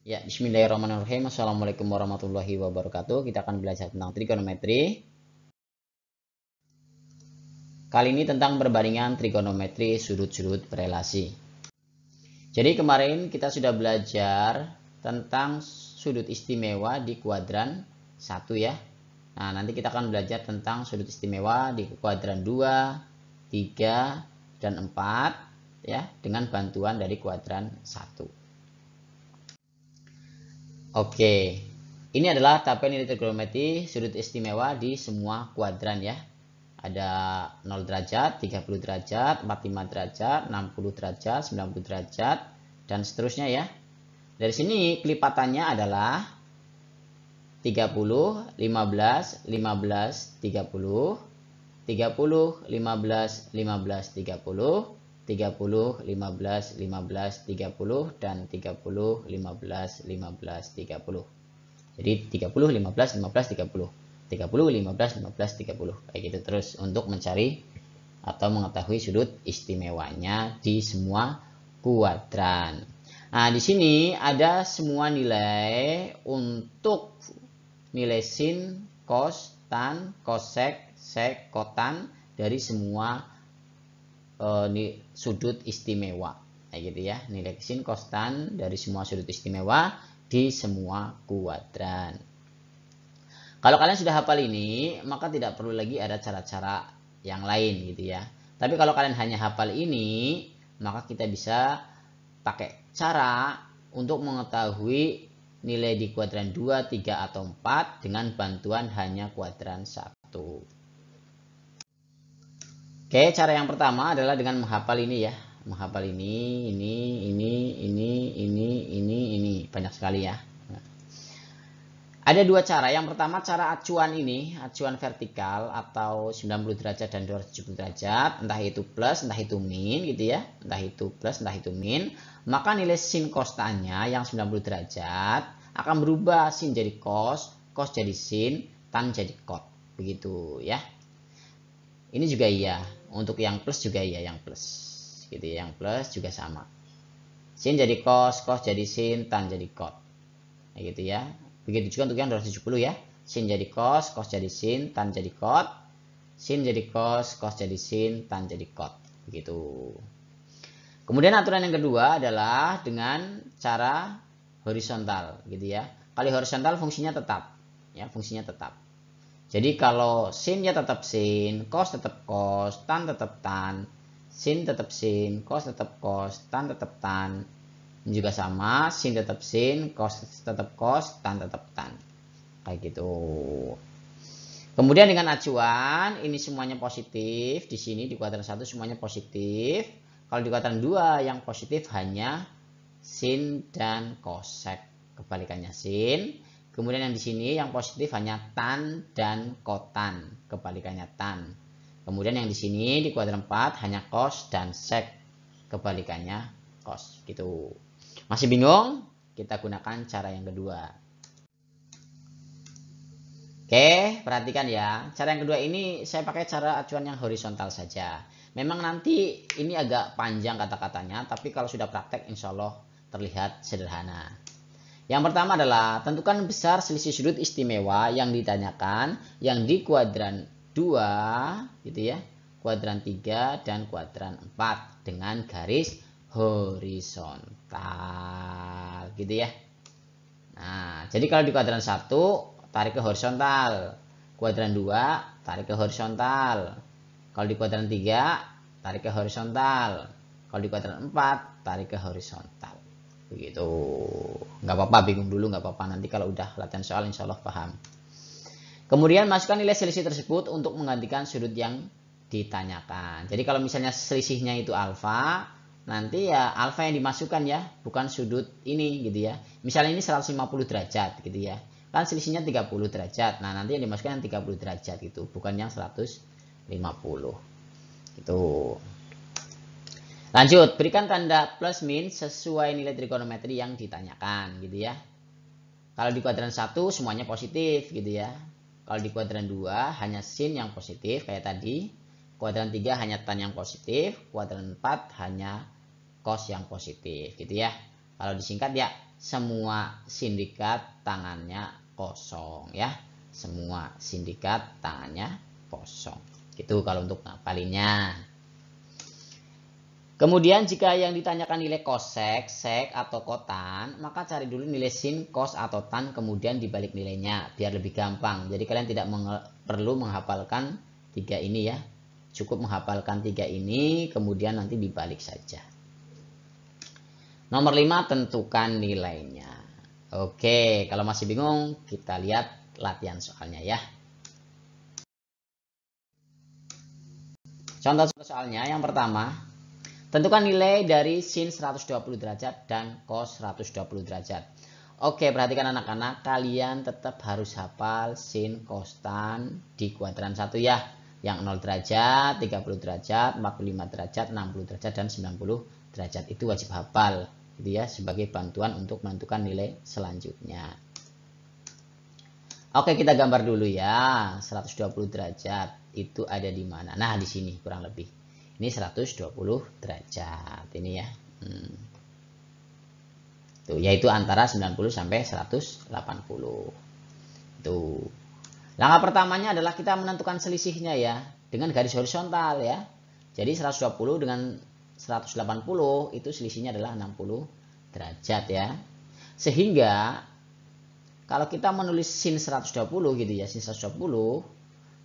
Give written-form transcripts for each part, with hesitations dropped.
Ya, bismillahirrahmanirrahim. Assalamualaikum warahmatullahi wabarakatuh. Kita akan belajar tentang trigonometri. Kali ini tentang perbandingan trigonometri sudut-sudut berelasi. Jadi kemarin kita sudah belajar tentang sudut istimewa di kuadran 1 ya. Nah, nanti kita akan belajar tentang sudut istimewa di kuadran 2, 3, dan 4 ya, dengan bantuan dari kuadran 1. Oke, ini adalah tabel nilai trigonometri sudut istimewa di semua kuadran ya. Ada 0 derajat, 30 derajat, 45 derajat, 60 derajat, 90 derajat, dan seterusnya ya. Dari sini kelipatannya adalah 30, 15, 15, 30, 30, 15, 15, 30, 30, 15, 15, 30, dan 30, 15, 15, 30. Jadi 30, 15, 15, 30. 30, 15, 15, 30. Kayak gitu terus untuk mencari atau mengetahui sudut istimewanya di semua kuadran. Nah, di sini ada semua nilai untuk nilai sin, cos, tan, cosec, sec, kotan dari semua sudut istimewa. Kayak gitu ya, nilai sin, cos, tan dari semua sudut istimewa di semua kuadran. Kalau kalian sudah hafal ini, maka tidak perlu lagi ada cara-cara yang lain gitu ya. Tapi kalau kalian hanya hafal ini, maka kita bisa pakai cara untuk mengetahui nilai di kuadran 2, 3, atau 4 dengan bantuan hanya kuadran 1. Oke, cara yang pertama adalah dengan menghafal ini ya. Menghafal ini. Banyak sekali ya. Ada dua cara. Yang pertama cara acuan ini, acuan vertikal atau 90 derajat dan 270 derajat, entah itu plus, entah itu min gitu ya. Entah itu plus, entah itu min. Maka nilai sin cos tan-nya yang 90 derajat akan berubah, sin jadi cos, cos jadi sin, tan jadi cot. Begitu ya. Ini juga iya. Untuk yang plus juga iya, yang plus. Gitu ya, yang plus juga sama. Sin jadi cos, cos jadi sin, tan jadi cot. Nah, gitu ya. Begitu juga untuk yang 270 ya. Sin jadi cos, cos jadi sin, tan jadi cot. Sin jadi cos, cos jadi sin, tan jadi cot. Begitu. Kemudian aturan yang kedua adalah dengan cara horizontal gitu ya. Kali horizontal fungsinya tetap ya, fungsinya tetap. Jadi kalau sin ya tetap sin, cos tetap cos, tan tetap tan, sin tetap sin, cos tetap cos, tan tetap tan. Ini juga sama, sin tetap sin, cos tetap cos, tan tetap tan. Kayak gitu. Kemudian dengan acuan, ini semuanya positif. Di sini di kuadran 1 semuanya positif. Kalau di kuadran 2 yang positif hanya sin dan cosec. Kebalikannya sin. Kemudian yang di sini yang positif hanya tan dan kotan. Kebalikannya tan. Kemudian yang di sini di kuadran 4 hanya cos dan sec. Kebalikannya cos. Gitu. Masih bingung? Kita gunakan cara yang kedua. Oke, perhatikan ya. Cara yang kedua ini saya pakai cara acuan yang horizontal saja. Memang nanti ini agak panjang kata-katanya, tapi kalau sudah praktek insya Allah terlihat sederhana. Yang pertama adalah tentukan besar selisih sudut istimewa yang ditanyakan yang di kuadran 2 gitu ya, kuadran 3 dan kuadran 4 dengan garis horizontal gitu ya. Nah, jadi kalau di kuadran 1 tarik ke horizontal, kuadran 2 tarik ke horizontal. Kalau di kuadran 3 tarik ke horizontal. Kalau di kuadran 4 tarik ke horizontal. Begitu. Nggak apa-apa, bingung dulu nggak apa-apa. Nanti kalau udah latihan soal insya Allah paham. Kemudian masukkan nilai selisih tersebut untuk menggantikan sudut yang ditanyakan. Jadi kalau misalnya selisihnya itu alfa, nanti ya alfa yang dimasukkan ya, bukan sudut ini gitu ya. Misalnya ini 150 derajat gitu ya. Kan selisihnya 30 derajat. Nah, nanti yang dimasukkan yang 30 derajat gitu, bukan yang 150. Gitu. Lanjut, berikan tanda plus min sesuai nilai trigonometri yang ditanyakan gitu ya. Kalau di kuadran 1 semuanya positif gitu ya. Kalau di kuadran 2 hanya sin yang positif kayak tadi. Kuadran 3 hanya tan yang positif. Kuadran 4 hanya cos yang positif gitu ya. Kalau disingkat ya semua sindikat tangannya kosong ya. Semua sindikat tangannya kosong. Itu kalau untuk ngapalinnya. Kemudian jika yang ditanyakan nilai kosek, sek, atau kotan, maka cari dulu nilai sin, kos, atau tan, kemudian dibalik nilainya, biar lebih gampang. Jadi kalian tidak perlu menghafalkan 3 ini ya. Cukup menghafalkan 3 ini, kemudian nanti dibalik saja. Nomor 5, tentukan nilainya. Oke, kalau masih bingung, kita lihat latihan soalnya ya. Contoh soalnya yang pertama. Tentukan nilai dari sin 120 derajat dan cos 120 derajat. Oke, perhatikan anak-anak, kalian tetap harus hafal sin, cos, tan di kuadran 1 ya. Yang 0 derajat, 30 derajat, 45 derajat, 60 derajat, dan 90 derajat. Itu wajib hafal gitu ya, sebagai bantuan untuk menentukan nilai selanjutnya. Oke, kita gambar dulu ya. 120 derajat itu ada di mana? Nah, di sini kurang lebih. Ini 120 derajat ini ya. Tuh, yaitu antara 90 sampai 180. Tuh. Langkah pertamanya adalah kita menentukan selisihnya ya dengan garis horizontal ya. Jadi 120 dengan 180 itu selisihnya adalah 60 derajat ya. Sehingga kalau kita menulis sin 120 gitu ya, sin 120,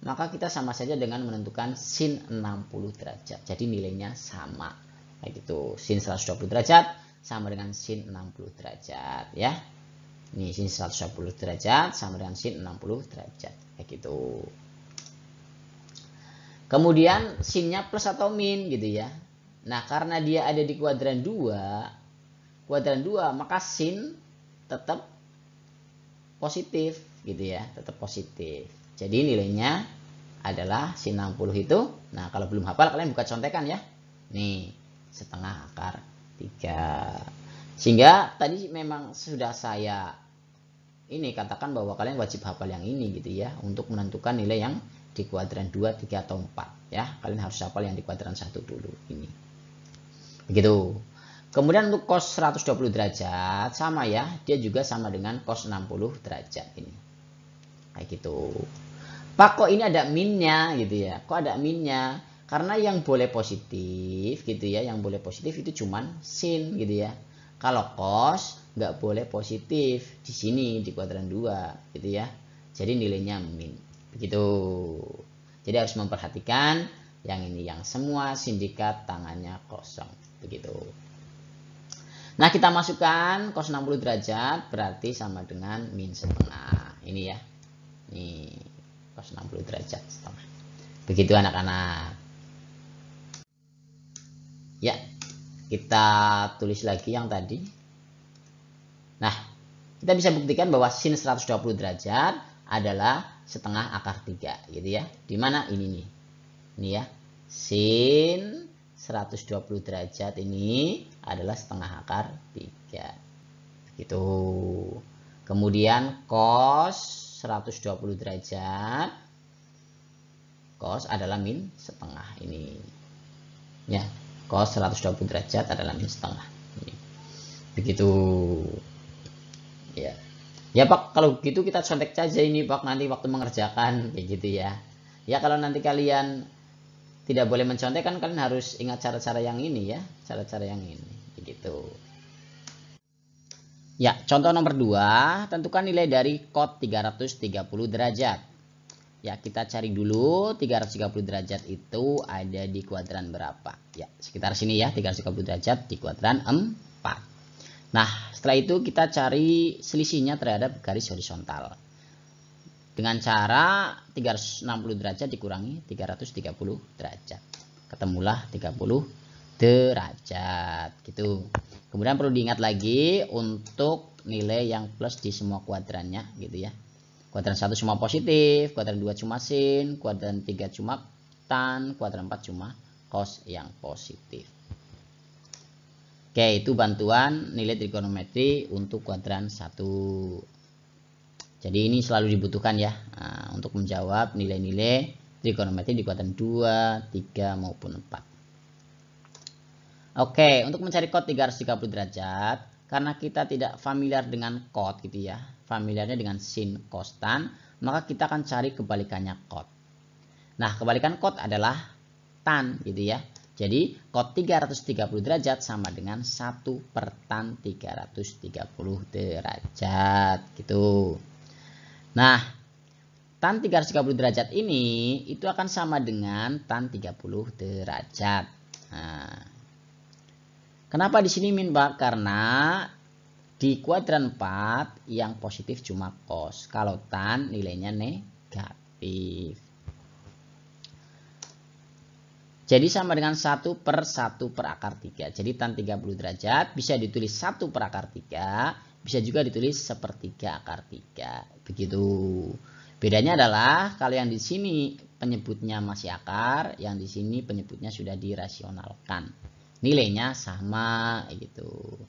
maka kita sama saja dengan menentukan sin 60 derajat. Jadi nilainya sama. Kayak gitu. Sin 120 derajat sama dengan sin 60 derajat ya. Ini sin 120 derajat sama dengan sin 60 derajat. Kayak gitu. Kemudian sinnya plus atau min gitu ya. Nah, karena dia ada di kuadran 2, maka sin tetap positif gitu ya, tetap positif. Jadi nilainya adalah sin 60 itu. Nah, kalau belum hafal kalian buka contekan ya. Nih, setengah akar 3. Sehingga tadi memang sudah saya ini katakan bahwa kalian wajib hafal yang ini gitu ya, untuk menentukan nilai yang di kuadran 2, 3, atau 4 ya. Kalian harus hafal yang di kuadran 1 dulu ini. Begitu. Kemudian untuk cos 120 derajat sama ya, dia juga sama dengan cos 60 derajat ini. Kayak gitu. Pak, kok ini ada minnya gitu ya? Kok ada minnya? Karena yang boleh positif gitu ya, yang boleh positif itu cuman sin gitu ya. Kalau cos nggak boleh positif di sini di kuadran 2 gitu ya. Jadi nilainya min. Begitu. Jadi harus memperhatikan yang ini, yang semua sindikat tangannya kosong. Begitu. Nah, kita masukkan cos 60 derajat berarti sama dengan min setengah. Ini ya. Nih, cos 60 derajat setengah. Begitu anak-anak. Ya, kita tulis lagi yang tadi. Nah, kita bisa buktikan bahwa sin 120 derajat adalah setengah akar 3 gitu ya. Di mana ini nih. Ini ya. Sin 120 derajat ini adalah setengah akar 3. Begitu. Kemudian cos 120 derajat, cos adalah min setengah ini ya. Cos 120 derajat adalah min setengah ini. Begitu ya. Ya Pak, kalau gitu kita contek saja ini Pak, nanti waktu mengerjakan kayak gitu ya. Ya, kalau nanti kalian tidak boleh mencontek kan kalian harus ingat cara-cara yang ini ya, cara-cara yang ini begitu. Ya, contoh nomor 2, tentukan nilai dari cos 330 derajat. Ya, kita cari dulu 330 derajat itu ada di kuadran berapa. Ya, sekitar sini ya, 330 derajat di kuadran 4. Nah, setelah itu kita cari selisihnya terhadap garis horizontal. Dengan cara 360 derajat dikurangi 330 derajat. Ketemulah 30 derajat gitu. Kemudian perlu diingat lagi untuk nilai yang plus di semua kuadrannya gitu ya. Kuadran 1 cuma positif, kuadran 2 cuma sin, kuadran 3 cuma tan, kuadran 4 cuma cos yang positif. Oke, itu bantuan nilai trigonometri untuk kuadran 1. Jadi ini selalu dibutuhkan ya, untuk menjawab nilai-nilai trigonometri di kuadran 2, 3 maupun 4. Oke, untuk mencari cos 330 derajat, karena kita tidak familiar dengan cot gitu ya, familiarnya dengan sin, cos, tan, maka kita akan cari kebalikannya cot. Nah, kebalikan cot adalah tan gitu ya. Jadi cot 330 derajat sama dengan 1 per tan 330 derajat gitu. Nah, tan 330 derajat ini itu akan sama dengan tan 30 derajat. Nah, kenapa di sini min, Pak? Karena di kuadran 4 yang positif cuma cos. Kalau tan nilainya negatif. Jadi sama dengan 1 per 1 per akar 3. Jadi tan 30 derajat bisa ditulis 1 per akar 3. Bisa juga ditulis sepertiga akar 3. Begitu. Bedanya adalah kalau yang di sini penyebutnya masih akar. Yang di sini penyebutnya sudah dirasionalkan. Nilainya sama gitu.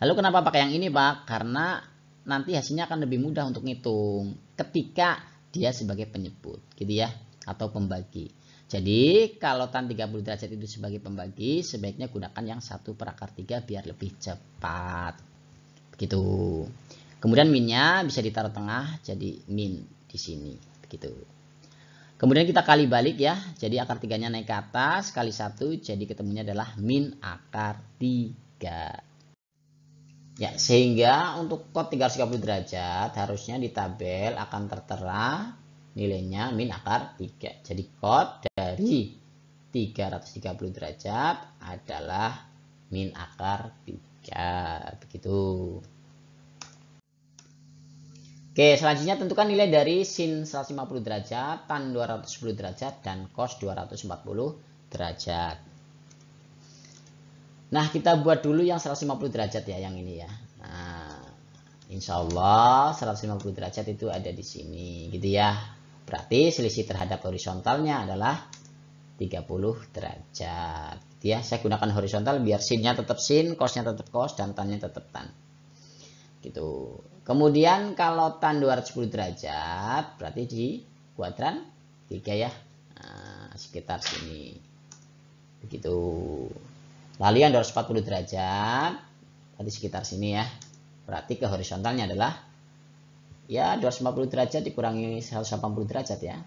Lalu kenapa pakai yang ini, Pak? Karena nanti hasilnya akan lebih mudah untuk ngitung. Ketika dia sebagai penyebut. Gitu ya. Atau pembagi. Jadi kalau tan 30 derajat itu sebagai pembagi, sebaiknya gunakan yang 1 per akar 3 biar lebih cepat. Begitu. Kemudian minnya bisa ditaruh tengah jadi min di sini. Begitu. Kemudian kita kali balik ya. Jadi akar 3-nya naik ke atas, kali 1 jadi ketemunya adalah min akar 3. Ya, sehingga untuk cot 330 derajat harusnya di tabel akan tertera nilainya min akar 3. Jadi cot dari 330 derajat adalah min akar 3. Begitu. Oke, selanjutnya tentukan nilai dari sin 150 derajat, tan 210 derajat, dan cos 240 derajat. Nah, kita buat dulu yang 150 derajat ya, yang ini ya. Nah, insya Allah 150 derajat itu ada di sini gitu ya. Berarti selisih terhadap horizontalnya adalah 30 derajat. Gitu ya. Saya gunakan horizontal biar sinnya tetap sin, cosnya tetap cos, dan tannya tetap tan. Gitu. Kemudian kalau tan 210 derajat berarti di kuadran 3 ya. Nah, sekitar sini. Begitu. Lalu yang 240 derajat berarti sekitar sini ya. Berarti ke horizontalnya adalah ya 250 derajat dikurangi 180 derajat ya.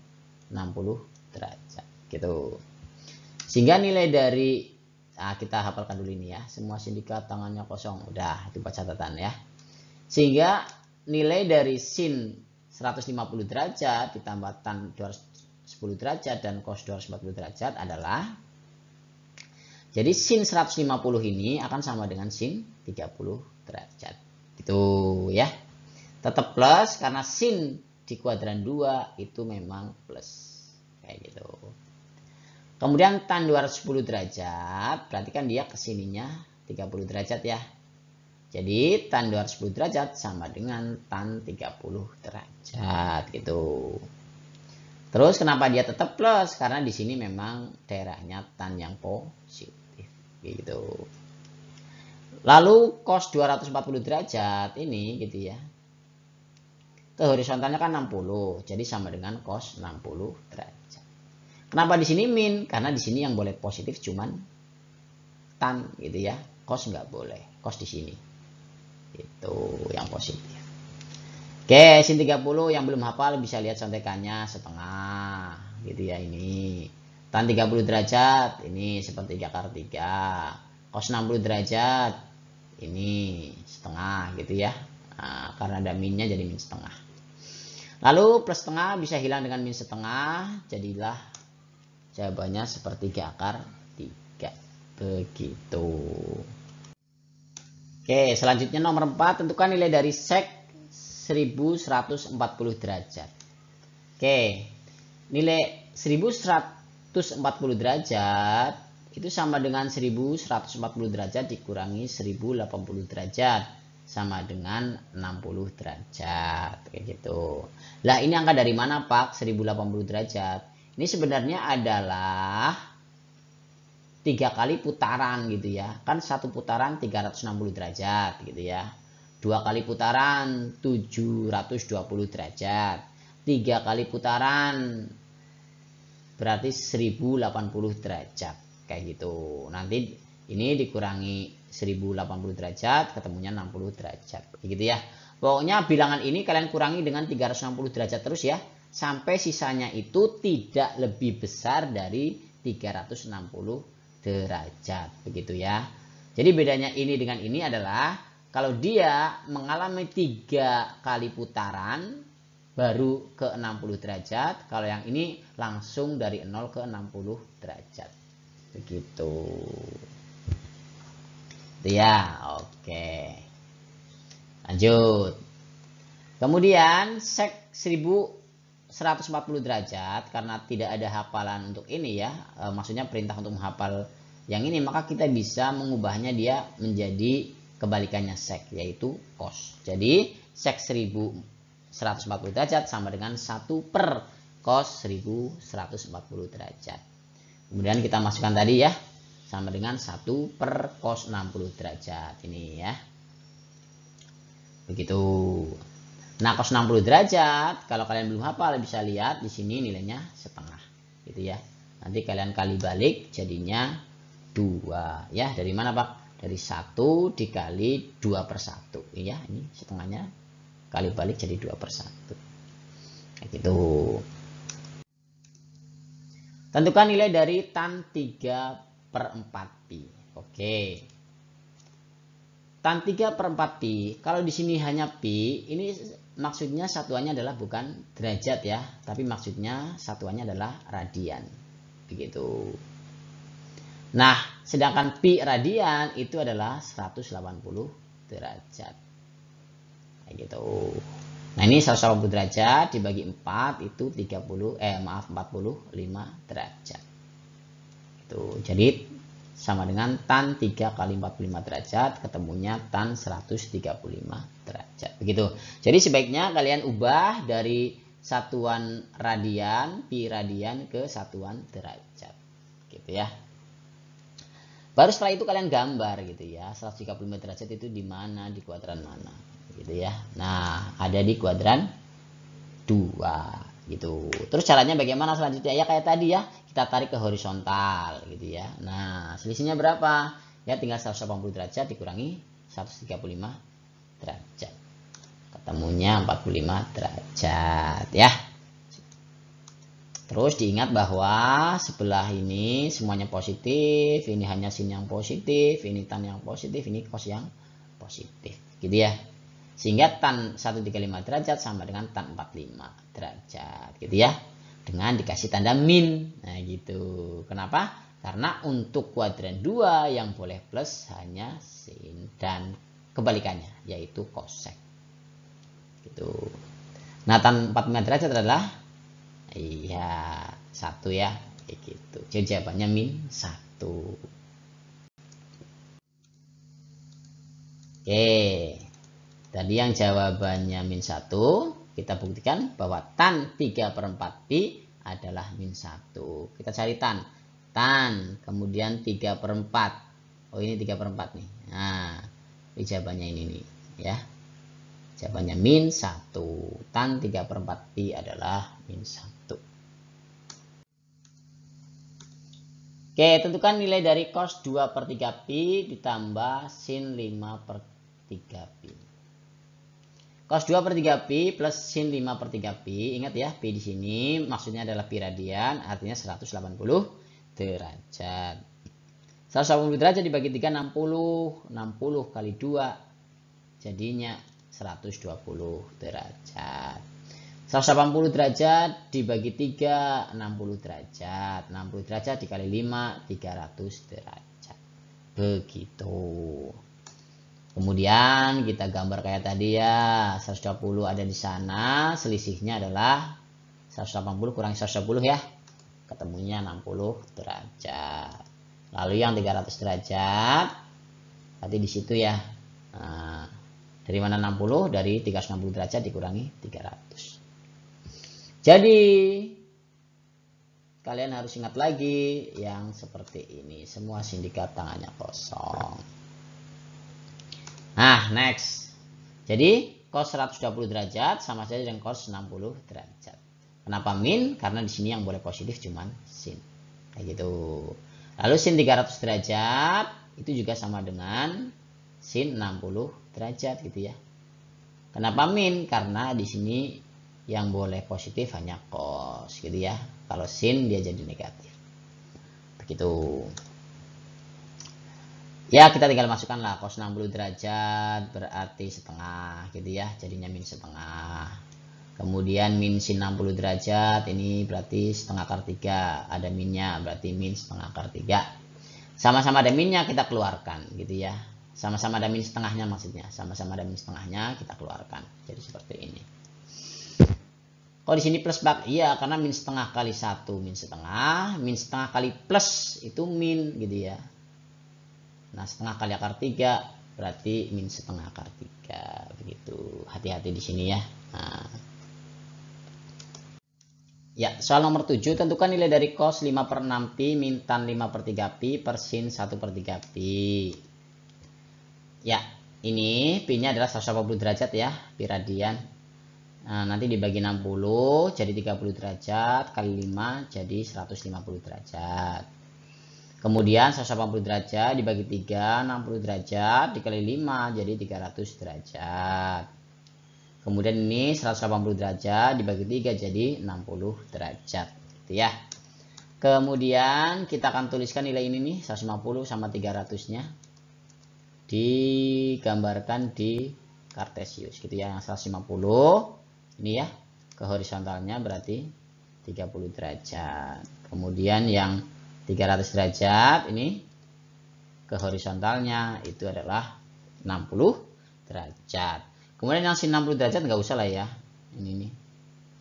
60 derajat gitu. Sehingga nilai dari kita hafalkan dulu ini ya. Semua sindikat tangannya kosong. Udah itu buat catatan ya. Sehingga nilai dari sin 150 derajat ditambah tan 210 derajat dan cos 240 derajat adalah, jadi sin 150 ini akan sama dengan sin 30 derajat. Gitu ya. Tetap plus karena sin di kuadran 2 itu memang plus. Kayak gitu. Kemudian tan 210 derajat berarti kan dia kesininya 30 derajat ya. Jadi tan 210 derajat sama dengan tan 30 derajat gitu. Terus kenapa dia tetap plus? Karena di sini memang daerahnya tan yang positif gitu. Lalu cos 240 derajat ini gitu ya. Ke horizontalnya kan 60, jadi sama dengan cos 60 derajat. Kenapa di sini min? Karena di sini yang boleh positif cuman tan gitu ya. Cos nggak boleh. Cos di sini. Itu yang positif. Oke, sin 30 yang belum hafal bisa lihat contekannya setengah gitu ya ini. Tan 30 derajat ini sepertiga akar 3. Cos 60 derajat ini setengah gitu ya. Nah, karena ada minnya jadi min setengah. Lalu plus setengah bisa hilang dengan min setengah. Jadilah jawabannya sepertiga akar 3. Begitu. Oke, selanjutnya nomor 4. Tentukan nilai dari sek 1140 derajat. Oke, nilai 1140 derajat itu sama dengan 1140 derajat dikurangi 1080 derajat. Sama dengan 60 derajat kayak gitu. Lah ini angka dari mana Pak? 1080 derajat. Ini sebenarnya adalah 3 kali putaran gitu ya. Kan satu putaran 360 derajat gitu ya. 2 kali putaran 720 derajat. 3 kali putaran berarti 1080 derajat kayak gitu. Nanti ini dikurangi 1080 derajat, ketemunya 60 derajat. Begitu ya. Pokoknya bilangan ini kalian kurangi dengan 360 derajat terus ya. Sampai sisanya itu tidak lebih besar dari 360 derajat. Begitu ya. Jadi bedanya ini dengan ini adalah kalau dia mengalami 3 kali putaran baru ke 60 derajat. Kalau yang ini langsung dari 0 ke 60 derajat. Begitu. Itu ya. Oke. Lanjut. Kemudian sek 1140 derajat. Karena tidak ada hafalan untuk ini ya. Maksudnya perintah untuk menghafal yang ini. Maka kita bisa mengubahnya dia menjadi kebalikannya sek. Yaitu cos. Jadi sek 1140 derajat sama dengan 1 per cos 1140 derajat. Kemudian kita masukkan tadi ya. Sama dengan 1 per cos 60 derajat. Ini ya. Begitu. Nah cos 60 derajat. Kalau kalian belum hafal bisa lihat di sini nilainya setengah. Gitu ya. Nanti kalian kali balik jadinya 2. Ya dari mana Pak? Dari 1 dikali 2 per 1. Ya ini setengahnya. Kali balik jadi 2 per 1. Kayak gitu. Tentukan nilai dari tan 3 per 4 pi. Oke. Tan 3 per 4 pi. Kalau di sini hanya pi, ini maksudnya satuannya adalah bukan derajat ya. Tapi maksudnya satuannya adalah radian. Begitu. Nah, sedangkan pi radian itu adalah 180 derajat. Gitu. Nah ini 180 derajat dibagi 4 itu 45 derajat. Itu jadi sama dengan tan 3 kali 45 derajat ketemunya tan 135 derajat. Begitu. Jadi sebaiknya kalian ubah dari satuan radian, pi radian ke satuan derajat. Gitu ya. Baru setelah itu kalian gambar gitu ya. 135 derajat itu di mana, di kuadran mana. Gitu ya. Nah, ada di kuadran 2 gitu. Terus caranya bagaimana selanjutnya? Ya kayak tadi ya, kita tarik ke horizontal gitu ya. Nah, selisihnya berapa? Ya tinggal 180 derajat dikurangi 135 derajat. Ketemunya 45 derajat ya. Terus diingat bahwa sebelah ini semuanya positif, ini hanya sin yang positif, ini tan yang positif, ini cos yang positif. Gitu ya. Sehingga tan 135 derajat sama dengan tan 45 derajat. Gitu ya. Dengan dikasih tanda min. Nah gitu. Kenapa? Karena untuk kuadran 2 yang boleh plus hanya sin. Dan kebalikannya yaitu cosec. Gitu. Nah tan 45 derajat adalah iya 1 ya. Gitu. Jadi jawabannya min 1. Oke. Tadi yang jawabannya min 1, kita buktikan bahwa tan 3 per 4 pi adalah min 1. Kita cari tan. Tan, kemudian 3 per 4. Oh ini 3 per 4 nih. Nah, ini jawabannya ini nih. Ya. Jawabannya min 1. Tan 3 per 4 pi adalah min 1. Oke, tentukan nilai dari cos 2 per 3 pi ditambah sin 5 per 3 pi. Cos 2 per 3 pi plus sin 5 per 3 pi. Ingat ya, pi di sini maksudnya adalah pi radian, artinya 180 derajat. 180 derajat dibagi 3, 60. 60 kali 2, jadinya 120 derajat. 180 derajat dibagi 3, 60 derajat. 60 derajat dikali 5, 300 derajat. Begitu. Kemudian kita gambar kayak tadi ya, 120 ada di sana, selisihnya adalah 180 kurangi 120 ya, ketemunya 60 derajat. Lalu yang 300 derajat, berarti di situ ya. Nah, dari mana 60? Dari 360 derajat dikurangi 300. Jadi kalian harus ingat lagi yang seperti ini, semua sindikat tangannya kosong. Nah, next. Jadi, cos 120 derajat sama saja dengan cos 60 derajat. Kenapa min? Karena di sini yang boleh positif cuman sin. Kayak gitu. Lalu sin 300 derajat itu juga sama dengan sin 60 derajat gitu ya. Kenapa min? Karena di sini yang boleh positif hanya cos gitu ya. Kalau sin dia jadi negatif. Begitu. Ya, kita tinggal masukkan lah cos 60 derajat berarti setengah gitu ya. Jadinya min setengah. Kemudian min sin 60 derajat ini berarti setengah akar 3. Ada minnya berarti min setengah akar 3. Sama-sama ada minnya kita keluarkan gitu ya. Sama-sama ada min setengahnya maksudnya. Sama-sama ada min setengahnya kita keluarkan. Jadi seperti ini. Oh di sini plus bak, iya karena min setengah kali 1 min setengah kali plus itu min gitu ya. Nah setengah kali akar 3 berarti min setengah akar 3 begitu. Hati-hati di sini ya. Nah. Ya soal nomor 7 tentukan nilai dari cos 5/6 pi min tan 5/3 pi per sin 1/3 pi. Ya ini pi nya adalah 180 derajat ya pi radian. Nah, nanti dibagi 60 jadi 30 derajat kali 5 jadi 150 derajat. Kemudian 180 derajat dibagi 3 60 derajat dikali 5 jadi 300 derajat. Kemudian ini 180 derajat dibagi 3 jadi 60 derajat gitu ya. Kemudian kita akan tuliskan nilai ini nih 150 sama 300-nya digambarkan di Kartesius gitu ya. Yang 150 ini ya ke horizontalnya berarti 30 derajat. Kemudian yang 300 derajat ini ke horizontalnya itu adalah 60 derajat. Kemudian yang sin 60 derajat nggak usah lah ya. Ini nih.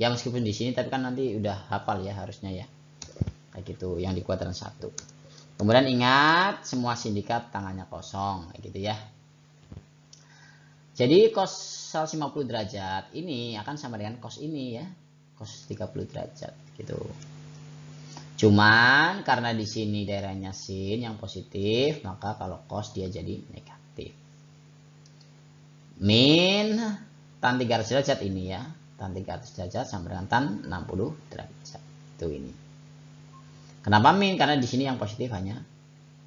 Ya meskipun di sini tapi kan nanti udah hafal ya harusnya ya. Kayak gitu yang di kuadran 1. Kemudian ingat semua sindikat tangannya kosong kayak gitu ya. Jadi cos 150 derajat ini akan sama dengan cos ini ya. Cos 30 derajat gitu. Cuman karena di sini daerahnya sin yang positif, maka kalau cos dia jadi negatif. Min tan 300 derajat ini ya. Tan 300 derajat sama dengan tan 60 derajat. Itu ini. Kenapa min? Karena di sini yang positif hanya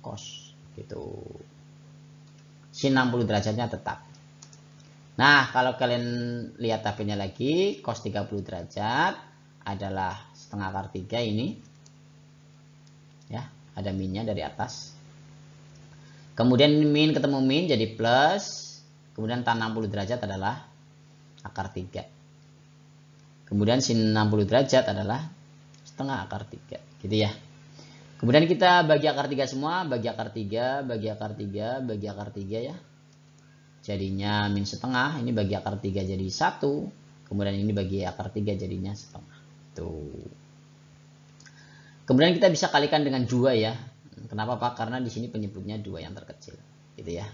cos gitu. Sin 60 derajatnya tetap. Nah, kalau kalian lihat tabelnya lagi, cos 30 derajat adalah setengah akar 3 ini. Ya, ada minnya dari atas. Kemudian min ketemu min jadi plus. Kemudian tan 60 derajat adalah akar 3. Kemudian sin 60 derajat adalah setengah akar 3. Gitu ya. Kemudian kita bagi akar 3 semua. Bagi akar 3, bagi akar 3, bagi akar 3 ya. Jadinya min setengah. Ini bagi akar 3 jadi 1. Kemudian ini bagi akar 3 jadinya setengah. Tuh. Kemudian kita bisa kalikan dengan 2 ya. Kenapa Pak? Karena di sini penyebutnya 2 yang terkecil. Gitu ya.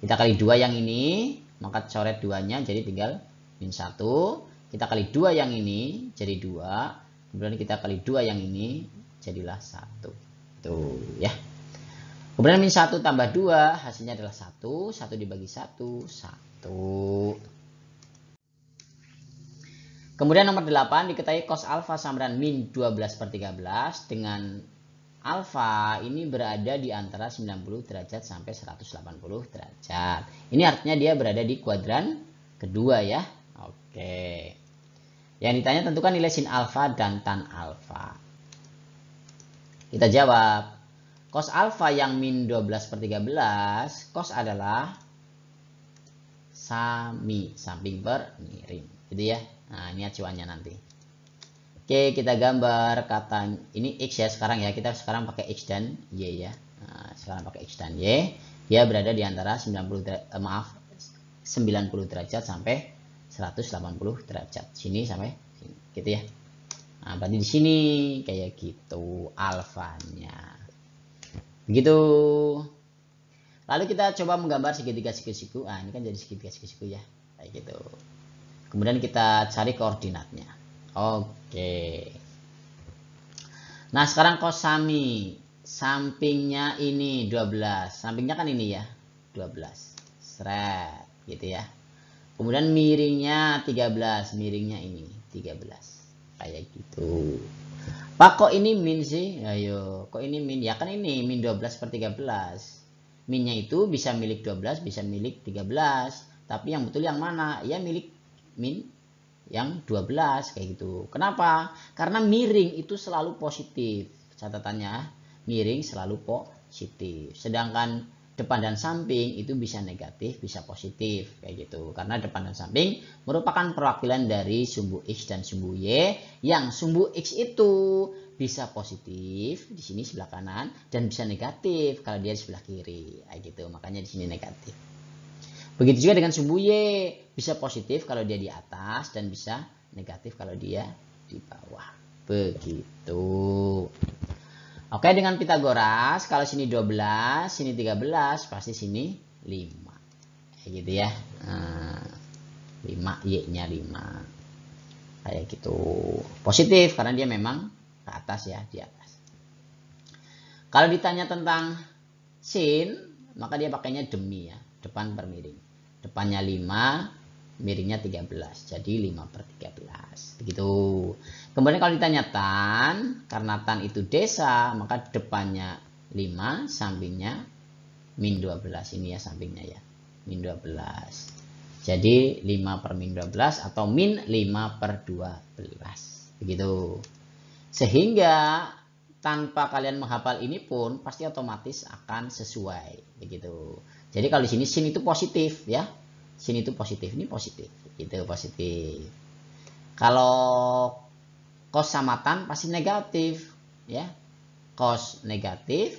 Kita kali 2 yang ini, maka coret 2-nya jadi tinggal min 1. Kita kali 2 yang ini jadi 2. Kemudian kita kali 2 yang ini jadilah 1. Tuh ya. Kemudian min 1 tambah 2 hasilnya adalah 1. 1 dibagi 1, 1. Kemudian nomor 8 diketahui cos alfa sama dengan min 12/13 dengan alfa ini berada di antara 90 derajat sampai 180 derajat. Ini artinya dia berada di kuadran kedua ya. Oke. Yang ditanya tentukan nilai sin alfa dan tan alfa. Kita jawab. Cos alfa yang min 12/13, cos adalah sami, samping per miring. Gitu ya. Nah, ini acuannya nanti. Oke, kita gambar kata ini X ya sekarang ya. Kita sekarang pakai X dan Y ya. Nah, sekarang pakai X dan Y. Dia berada di antara 90 derajat sampai 180 derajat. Sini sampai sini. Gitu ya. Nah, berarti di sini kayak gitu alfanya. Begitu. Lalu kita coba menggambar segitiga siku-siku. Ah, ini kan jadi segitiga siku-siku ya. Kayak gitu. Kemudian kita cari koordinatnya. Oke. Nah, sekarang cos sami. Sampingnya ini 12. Sampingnya kan ini ya. 12. Seret. Gitu ya. Kemudian miringnya 13. Miringnya ini 13. Kayak gitu. Pak kok ini min sih? Ayo. Kok ini min? Ya kan ini min 12/13. Minnya itu bisa milik 12, bisa milik 13. Tapi yang betul yang mana? Ya milik min yang 12 kayak gitu. Kenapa? Karena miring itu selalu positif. Catatannya, miring selalu positif. Sedangkan depan dan samping itu bisa negatif, bisa positif kayak gitu. Karena depan dan samping merupakan perwakilan dari sumbu X dan sumbu Y, yang sumbu X itu bisa positif di sini sebelah kanan dan bisa negatif kalau dia di sebelah kiri kayak gitu. Makanya di sini negatif. Begitu juga dengan sumbu Y, bisa positif kalau dia di atas dan bisa negatif kalau dia di bawah. Begitu. Oke, dengan Pitagoras, kalau sini 12, sini 13, pasti sini 5. Kayak gitu ya. 5, Y-nya 5. Kayak gitu. Positif karena dia memang ke atas ya, di atas. Kalau ditanya tentang sin, maka dia pakainya demi ya, depan per miring. Depannya 5, miringnya 13. Jadi 5/13. Begitu. Kemudian kalau ditanya tan, karena tan itu desa, maka depannya 5, sampingnya min 12. Ini ya sampingnya ya, min 12. Jadi 5/-12 atau min 5/12. Begitu. Sehingga tanpa kalian menghafal ini pun pasti otomatis akan sesuai. Begitu. Jadi kalau di sini sin itu positif ya. Sin itu positif, ini positif. Gitu, positif. Kalau cos sama tan pasti negatif ya. Cos negatif,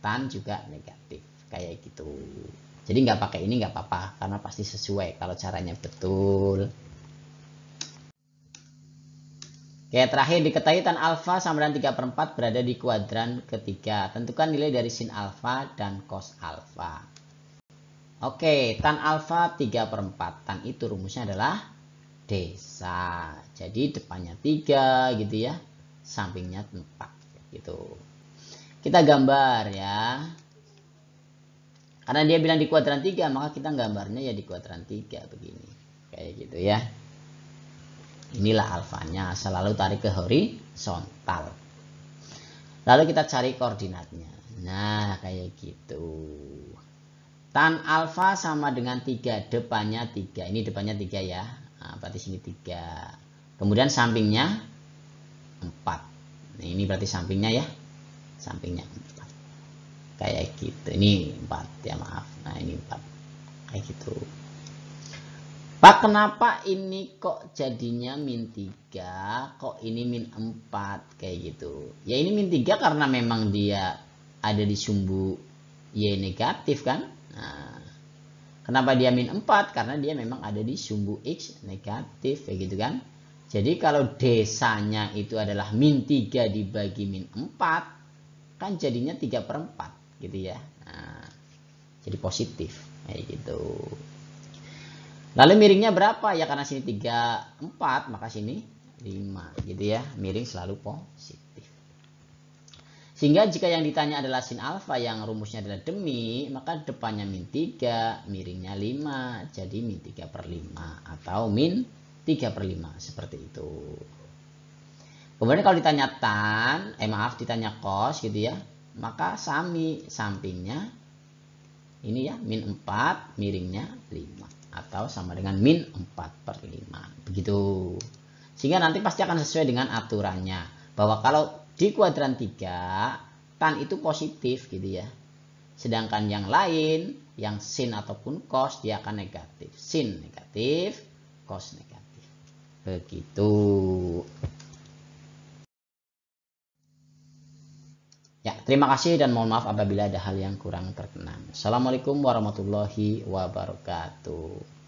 tan juga negatif kayak gitu. Jadi nggak pakai ini nggak apa-apa karena pasti sesuai kalau caranya betul. Oke, terakhir diketahui tan alfa sama dengan 3/4 berada di kuadran ketiga. Tentukan nilai dari sin alfa dan cos alfa. Oke, tan alfa 3/4. Tan itu rumusnya adalah desa. Jadi depannya 3 gitu ya. Sampingnya 4 gitu. Kita gambar ya. Karena dia bilang di kuadran 3, maka kita gambarnya ya di kuadran 3 begini. Kayak gitu ya. Inilah alfanya, selalu tarik ke horizontal. Lalu kita cari koordinatnya. Nah, kayak gitu. Tan alfa sama dengan 3, depannya 3. Ini depannya 3 ya. Nah, berarti sini 3. Kemudian sampingnya 4. Nah, ini berarti sampingnya ya. Sampingnya 4. Kayak gitu. Ini 4 ya, maaf. Nah, ini 4. Kayak gitu. Pak, kenapa ini kok jadinya min 3, kok ini min 4 kayak gitu. Ya ini min 3 karena memang dia ada di sumbu Y negatif kan. Nah, kenapa dia min 4? Karena dia memang ada di sumbu X negatif kayak gitu kan. Jadi kalau desanya itu adalah min 3 dibagi min 4, kan jadinya 3/4 gitu ya. Nah, jadi positif kayak gitu. Lalu miringnya berapa? Ya karena sini 3, 4, maka sini 5 gitu ya. Miring selalu positif. Sehingga jika yang ditanya adalah sin alfa yang rumusnya adalah demi, maka depannya min 3, miringnya 5. Jadi min 3/5 atau min 3/5 seperti itu. Kemudian kalau ditanya tan, ditanya cos gitu ya, maka sampingnya ini ya min 4, miringnya 5. Atau sama dengan min 4/5 begitu. Sehingga nanti pasti akan sesuai dengan aturannya bahwa kalau di kuadran 3 tan itu positif gitu ya, sedangkan yang lain yang sin ataupun cos dia akan negatif. Sin negatif, cos negatif begitu ya. Terima kasih dan mohon maaf apabila ada hal yang kurang berkenan. Assalamualaikum warahmatullahi wabarakatuh.